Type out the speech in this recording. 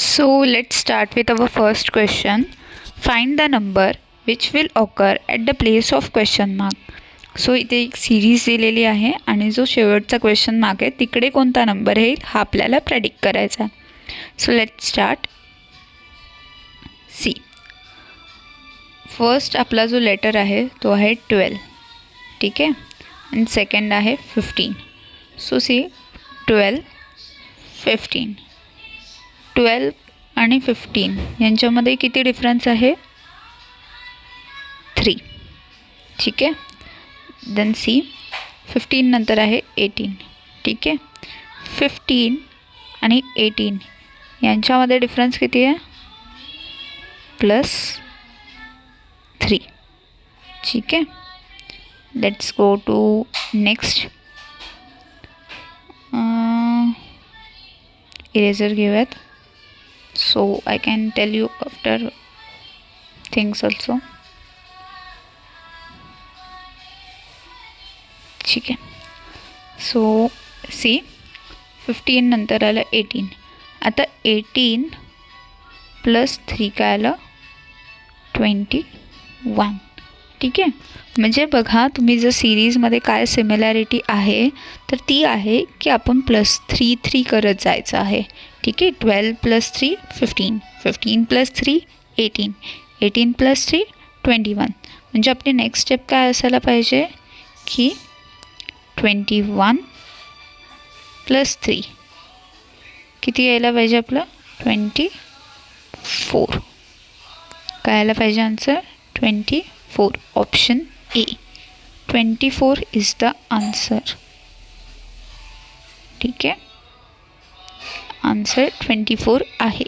So let's start with our first question. Find the number which will occur at the place of question mark. So इथे एक series दिलेली आहे आणि जो शेवटचा क्वेश्चन मार्क आहे तिकडे कोणता नंबर येईल हा आपल्याला प्रेडिक्ट करायचा. So let's start. See, first आपला जो लेटर आहे तो आहे 12. ठीक आहे. आणि सेकंड आहे 15. So C 12, 15. 12 आणि 15 यांच्यामध्ये किती डिफरन्स आहे? 3. ठीक आहे. देन सी 15 नंतर आहे 18. ठीक आहे. 15 आणि 18 यांच्यामध्ये डिफरन्स किती आहे? +3. ठीक आहे. Let's go to next. Eraser घेऊयात. So I can tell you after things also. ठीक आहे. सो सी 15 नंतर आलं 18. आता 18 + 3 काय आलं? 21. ठीक आहे. म्हणजे बघा तुम्ही जर सिरीजमध्ये काय सिमिलॅरिटी आहे तर ती आहे की आपण +3 करत जायचं आहे. ठीक आहे. 12 + 3 15, 15 + 3 18, 18 + 3 21. म्हणजे आपली नेक्स्ट स्टेप काय असायला पाहिजे की 21 + 3 किती यायला पाहिजे आपलं? 24. काय यायला पाहिजे answer? 24. Option A 24 is the answer. ठीक आहे. आन्सर 24 आहे.